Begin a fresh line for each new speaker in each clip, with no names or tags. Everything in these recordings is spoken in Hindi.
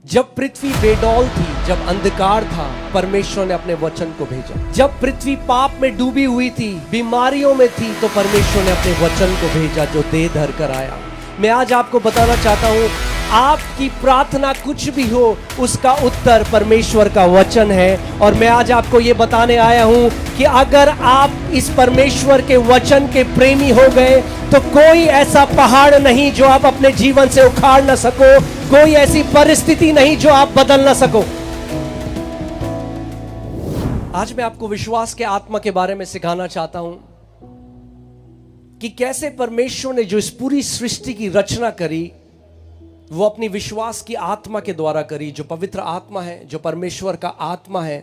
जब पृथ्वी बेडौल थी, जब अंधकार था, परमेश्वर ने अपने वचन को भेजा। जब पृथ्वी पाप में डूबी हुई थी, बीमारियों में थी, तो परमेश्वर ने अपने वचन को भेजा जो देह धर कर आया। मैं आज आपको बताना चाहता हूं, आपकी प्रार्थना कुछ भी हो, उसका उत्तर परमेश्वर का वचन है। और मैं आज आपको ये बताने आया हूं कि अगर आप इस परमेश्वर के वचन के प्रेमी हो गए तो कोई ऐसा पहाड़ नहीं जो आप अपने जीवन से उखाड़ ना सको, कोई ऐसी परिस्थिति नहीं जो आप बदल ना सको। आज मैं आपको विश्वास के आत्मा के बारे में सिखाना चाहता हूं कि कैसे परमेश्वर ने जो इस पूरी सृष्टि की रचना करी, वो अपनी विश्वास की आत्मा के द्वारा करी, जो पवित्र आत्मा है, जो परमेश्वर का आत्मा है।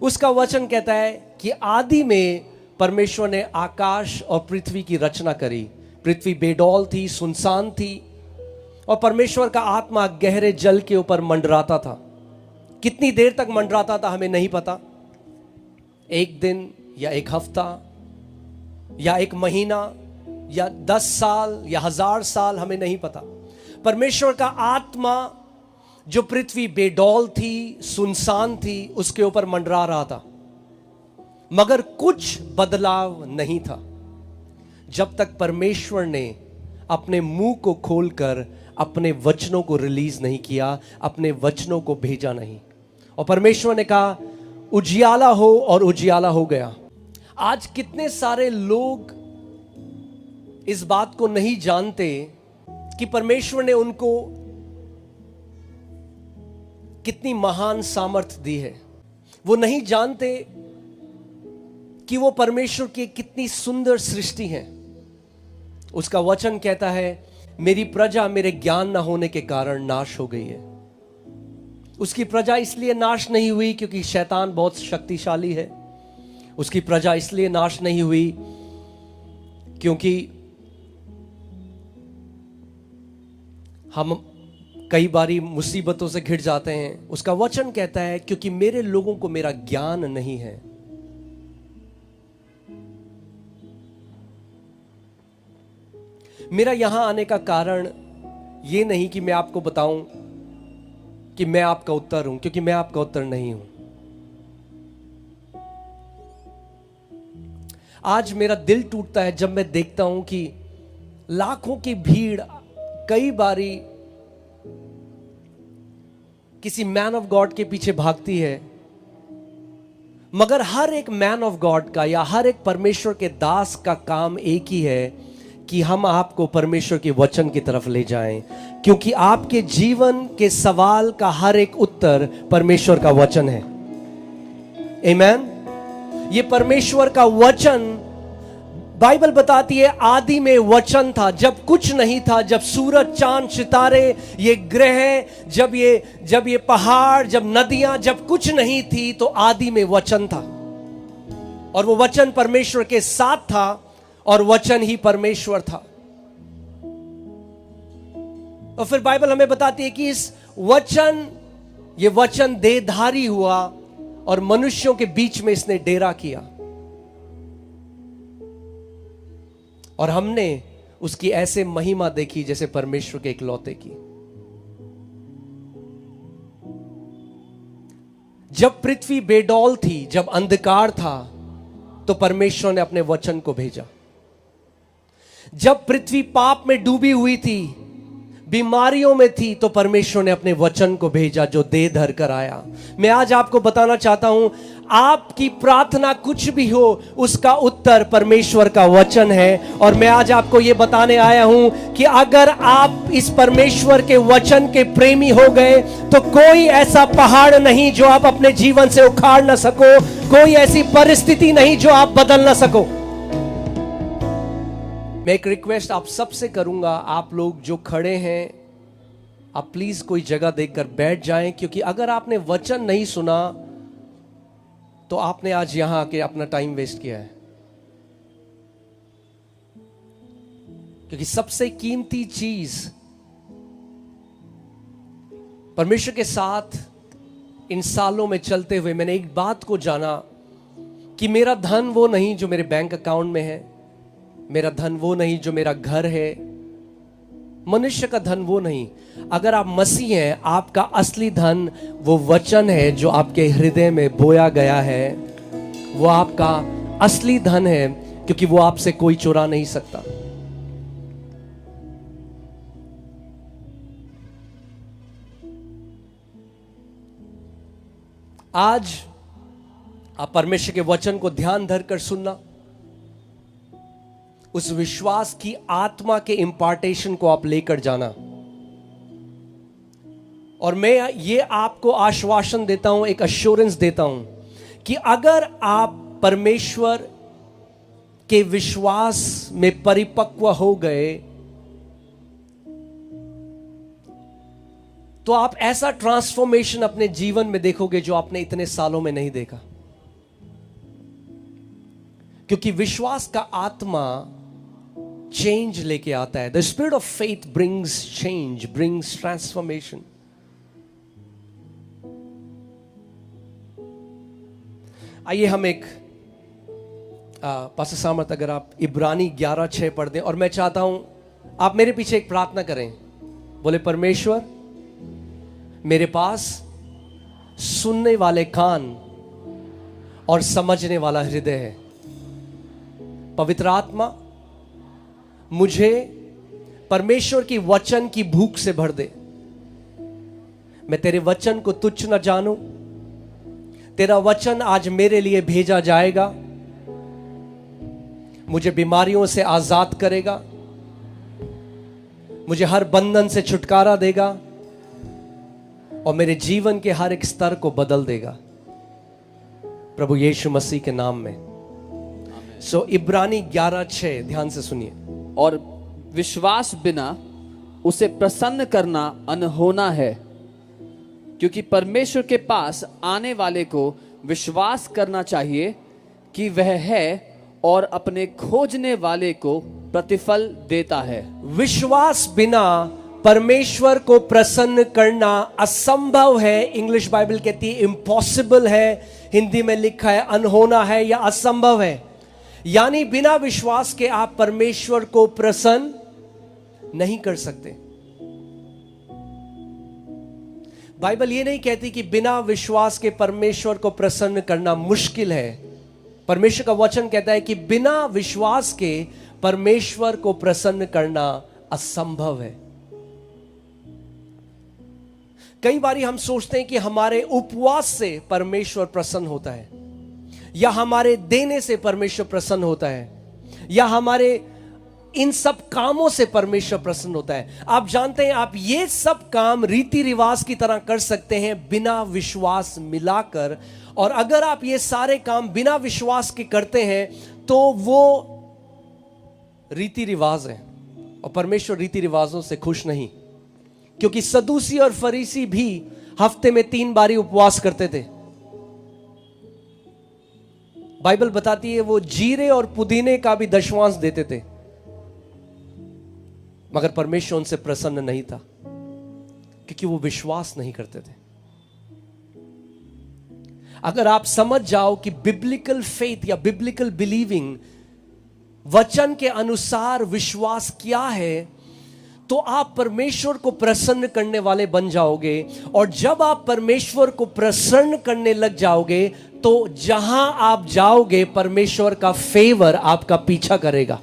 उसका वचन कहता है कि आदि में परमेश्वर ने आकाश और पृथ्वी की रचना करी। पृथ्वी बेडौल थी, सुनसान थी, और परमेश्वर का आत्मा गहरे जल के ऊपर मंडराता था। कितनी देर तक मंडराता था हमें नहीं पता, एक दिन या एक हफ्ता या एक महीना या 10 साल या 1000 साल, हमें नहीं पता। परमेश्वर का आत्मा जो पृथ्वी बेडौल थी, सुनसान थी, उसके ऊपर मंडरा रहा था, मगर कुछ बदलाव नहीं था जब तक परमेश्वर ने अपने मुंह को खोलकर अपने वचनों को रिलीज नहीं किया, अपने वचनों को भेजा नहीं। और परमेश्वर ने कहा उजियाला हो, और उजियाला हो गया। आज कितने सारे लोग इस बात को नहीं जानते कि परमेश्वर ने उनको कितनी महान सामर्थ दी है। वो नहीं जानते कि वो परमेश्वर की कितनी सुंदर सृष्टि है। उसका वचन कहता है, मेरी प्रजा मेरे ज्ञान न होने के कारण नाश हो गई है। उसकी प्रजा इसलिए नाश नहीं हुई क्योंकि शैतान बहुत शक्तिशाली है। उसकी प्रजा इसलिए नाश नहीं हुई क्योंकि हम कई बारी मुसीबतों से घिर जाते हैं। उसका वचन कहता है क्योंकि मेरे लोगों को मेरा ज्ञान नहीं है। मेरा यहां आने का कारण यह नहीं कि मैं आपको बताऊं कि मैं आपका उत्तर हूं, क्योंकि मैं आपका उत्तर नहीं हूं। आज मेरा दिल टूटता है जब मैं देखता हूं कि लाखों की भीड़ कई बारी किसी मैन ऑफ गॉड के पीछे भागती है, मगर हर एक मैन ऑफ गॉड का या हर एक परमेश्वर के दास का काम एक ही है कि हम आपको परमेश्वर के वचन की तरफ ले जाएं, क्योंकि आपके जीवन के सवाल का हर एक उत्तर परमेश्वर का वचन है। आमीन। ये परमेश्वर का वचन, बाइबल बताती है आदि में वचन था, जब कुछ नहीं था, जब सूरज चांद सितारे, ये ग्रह, जब ये पहाड़, जब नदियां, जब कुछ नहीं थी, तो आदि में वचन था। और वो वचन परमेश्वर के साथ था, और वचन ही परमेश्वर था। और फिर बाइबल हमें बताती है कि ये वचन देहधारी हुआ और मनुष्यों के बीच में इसने डेरा किया, और हमने उसकी ऐसे महिमा देखी जैसे परमेश्वर के इकलौते की। जब पृथ्वी बेडौल थी, जब अंधकार था, तो परमेश्वर ने अपने वचन को भेजा। जब पृथ्वी पाप में डूबी हुई थी, बीमारियों में थी, तो परमेश्वर ने अपने वचन को भेजा जो देह धर कर आया। मैं आज आपको बताना चाहता हूं, आपकी प्रार्थना कुछ भी हो, उसका उत्तर परमेश्वर का वचन है। और मैं आज आपको यह बताने आया हूं कि अगर आप इस परमेश्वर के वचन के प्रेमी हो गए तो कोई ऐसा पहाड़ नहीं जो आप अपने जीवन से उखाड़ ना सको, कोई ऐसी परिस्थिति नहीं जो आप बदल ना सको। मैं एक रिक्वेस्ट आप सबसे करूंगा, आप लोग जो खड़े हैं, आप प्लीज कोई जगह देखकर बैठ जाएं, क्योंकि अगर आपने वचन नहीं सुना तो आपने आज यहां आके अपना टाइम वेस्ट किया है। क्योंकि सबसे कीमती चीज परमेश्वर के साथ इन सालों में चलते हुए मैंने एक बात को जाना कि मेरा धन वो नहीं जो मेरे बैंक अकाउंट में है, मेरा धन वो नहीं जो मेरा घर है, मनुष्य का धन वो नहीं। अगर आप मसीह हैं, आपका असली धन वो वचन है जो आपके हृदय में बोया गया है। वो आपका असली धन है, क्योंकि वो आपसे कोई चुरा नहीं सकता। आज आप परमेश्वर के वचन को ध्यान धरकर सुनना, उस विश्वास की आत्मा के इंपार्टेशन को आप लेकर जाना। और मैं ये आपको आश्वासन देता हूं, एक अश्योरेंस देता हूं कि अगर आप परमेश्वर के विश्वास में परिपक्व हो गए तो आप ऐसा ट्रांसफॉर्मेशन अपने जीवन में देखोगे जो आपने इतने सालों में नहीं देखा। क्योंकि विश्वास का आत्मा चेंज लेके आता है। The spirit of faith brings change, brings transformation. आइए हम एक पास्टर सामर्थ, अगर आप इब्रानी 11:6 पढ़ दें, और मैं चाहता हूं आप मेरे पीछे एक प्रार्थना करें। बोले, परमेश्वर मेरे पास सुनने वाले कान और समझने वाला हृदय है। पवित्र आत्मा मुझे परमेश्वर की वचन की भूख से भर दे। मैं तेरे वचन को तुच्छ न जानूं। तेरा वचन आज मेरे लिए भेजा जाएगा, मुझे बीमारियों से आजाद करेगा, मुझे हर बंधन से छुटकारा देगा और मेरे जीवन के हर एक स्तर को बदल देगा, प्रभु यीशु मसीह के नाम में। सो इब्रानी 11:6 ध्यान से सुनिए।
और विश्वास बिना उसे प्रसन्न करना अनहोना है, क्योंकि परमेश्वर के पास आने वाले को विश्वास करना चाहिए कि वह है और अपने खोजने वाले को प्रतिफल देता है।
विश्वास बिना परमेश्वर को प्रसन्न करना असंभव है। इंग्लिश बाइबल कहती है इम्पॉसिबल है, हिंदी में लिखा है अनहोना है या असंभव है। यानी बिना विश्वास के आप परमेश्वर को प्रसन्न नहीं कर सकते। बाइबल ये नहीं कहती कि बिना विश्वास के परमेश्वर को प्रसन्न करना मुश्किल है। परमेश्वर का वचन कहता है कि बिना विश्वास के परमेश्वर को प्रसन्न करना असंभव है। कई बार हम सोचते हैं कि हमारे उपवास से परमेश्वर प्रसन्न होता है, या हमारे देने से परमेश्वर प्रसन्न होता है, या हमारे इन सब कामों से परमेश्वर प्रसन्न होता है। आप जानते हैं, आप ये सब काम रीति रिवाज की तरह कर सकते हैं बिना विश्वास मिलाकर। और अगर आप ये सारे काम बिना विश्वास के करते हैं तो वो रीति रिवाज है, और परमेश्वर रीति रिवाजों से खुश नहीं। क्योंकि सदूसी और फरीसी भी हफ्ते में 3 बारी उपवास करते थे। बाइबल बताती है वो जीरे और पुदीने का भी दशवांश देते थे, मगर परमेश्वर उनसे प्रसन्न नहीं था, क्योंकि वो विश्वास नहीं करते थे। अगर आप समझ जाओ कि बिब्लिकल फेथ या बिब्लिकल बिलीविंग, वचन के अनुसार विश्वास क्या है, तो आप परमेश्वर को प्रसन्न करने वाले बन जाओगे। और जब आप परमेश्वर को प्रसन्न करने लग जाओगे तो जहां आप जाओगे परमेश्वर का फेवर आपका पीछा करेगा।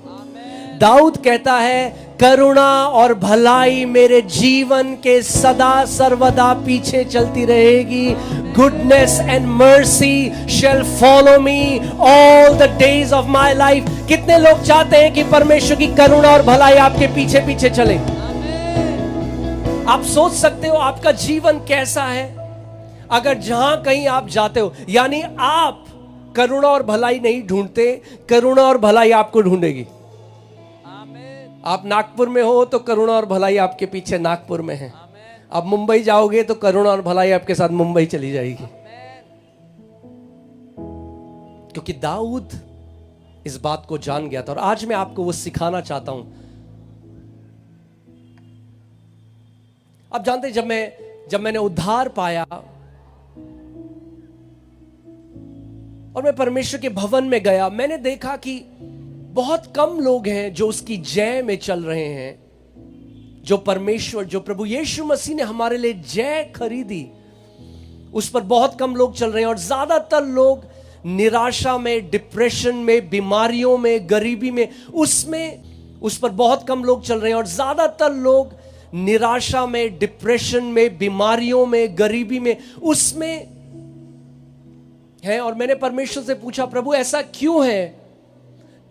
दाऊद कहता है, करुणा और भलाई मेरे जीवन के सदा सर्वदा पीछे चलती रहेगी। Goodness and mercy shall follow me all the days of my life. कितने लोग चाहते हैं कि परमेश्वर की करुणा और भलाई आपके पीछे पीछे चले? आप सोच सकते हो आपका जीवन कैसा है अगर जहां कहीं आप जाते हो, यानी आप करुणा और भलाई नहीं ढूंढते, करुणा और भलाई आपको ढूंढेगी। आप नागपुर में हो तो करुणा और भलाई आपके पीछे नागपुर में है। आप मुंबई जाओगे तो करुणा और भलाई आपके साथ मुंबई चली जाएगी। क्योंकि दाऊद इस बात को जान गया था। और आज मैं आपको वो सिखाना चाहता हूं। आप जानते हैं, जब मैंने उद्धार पाया और मैं परमेश्वर के भवन में गया, मैंने देखा कि बहुत कम लोग हैं जो उसकी जय में चल रहे हैं। जो परमेश्वर, जो प्रभु यीशु मसीह ने हमारे लिए जय खरीदी, उस पर बहुत कम लोग चल रहे हैं। और ज्यादातर लोग निराशा में, डिप्रेशन में, बीमारियों में, गरीबी में, उस पर बहुत कम लोग चल रहे हैं। और ज्यादातर लोग निराशा में, डिप्रेशन में, बीमारियों में, गरीबी में, उसमें है। और मैंने परमेश्वर से पूछा, प्रभु ऐसा क्यों है?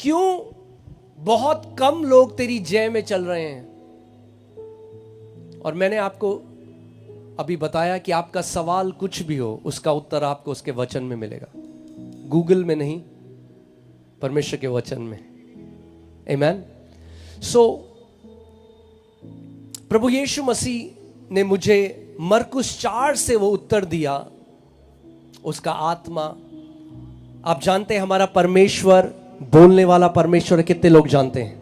क्यों बहुत कम लोग तेरी जय में चल रहे हैं? और मैंने आपको अभी बताया कि आपका सवाल कुछ भी हो, उसका उत्तर आपको उसके वचन में मिलेगा, गूगल में नहीं, परमेश्वर के वचन में। आमीन। सो प्रभु यीशु मसीह ने मुझे मरकुस 4 से वो उत्तर दिया, उसका आत्मा। आप जानते हैं हमारा परमेश्वर बोलने वाला परमेश्वर है, कितने लोग जानते हैं?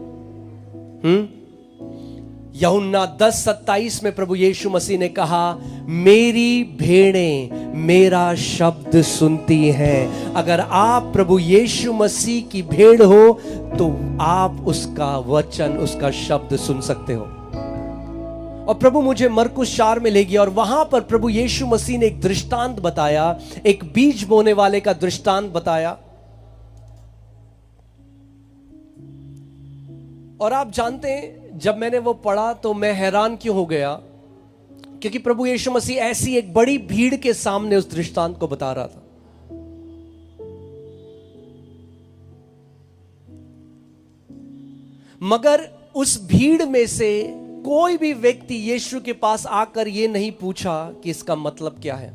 यूहन्ना 10:27 में प्रभु यीशु मसीह ने कहा, मेरी भेड़ें मेरा शब्द सुनती हैं। अगर आप प्रभु यीशु मसीह की भेड़ हो तो आप उसका वचन, उसका शब्द सुन सकते हो। और प्रभु मुझे मरकुस 4 में ले गया और वहां पर प्रभु यीशु मसीह ने एक दृष्टांत बताया, एक बीज बोने वाले का दृष्टांत बताया। और आप जानते हैं, जब मैंने वो पढ़ा तो मैं हैरान क्यों हो गया, क्योंकि प्रभु यीशु मसीह ऐसी एक बड़ी भीड़ के सामने उस दृष्टांत को बता रहा था। मगर उस भीड़ में से कोई भी व्यक्ति यीशु के पास आकर ये नहीं पूछा कि इसका मतलब क्या है।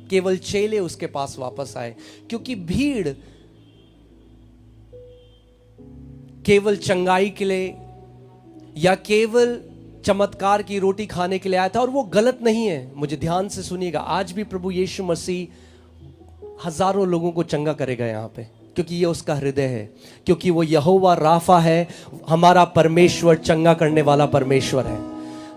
केवल चेले उसके पास वापस आए, क्योंकि भीड़ केवल चंगाई के लिए या केवल चमत्कार की रोटी खाने के लिए आया था। और वो गलत नहीं है, मुझे ध्यान से सुनिएगा। आज भी प्रभु यीशु मसीह हजारों लोगों को चंगा करेगा यहाँ पे, क्योंकि ये उसका हृदय है, क्योंकि वो यहोवा राफा है, हमारा परमेश्वर चंगा करने वाला परमेश्वर है।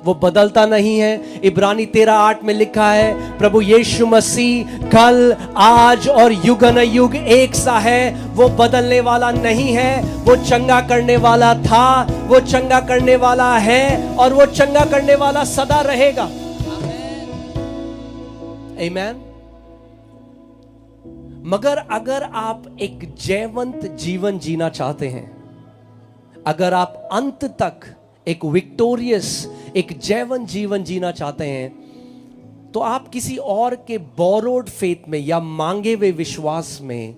वो बदलता नहीं है। इब्रानी 13:8 में लिखा है, प्रभु यीशु मसीह कल, आज और युगन युग एक सा है। वो बदलने वाला नहीं है। वो चंगा करने वाला था, वो चंगा करने वाला है, और वो चंगा करने वाला सदा रहेगा। आमीन। मगर अगर आप एक जयवंत जीवन जीना चाहते हैं, अगर आप अंत तक एक विक्टोरियस, एक जयवंत जीवन जीना चाहते हैं, तो आप किसी और के बोरोड फेथ में या मांगे हुए विश्वास में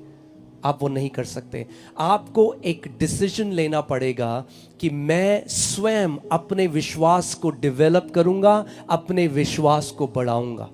आप वो नहीं कर सकते। आपको एक डिसीजन लेना पड़ेगा कि मैं स्वयं अपने विश्वास को डेवलप करूंगा, अपने विश्वास को बढ़ाऊंगा।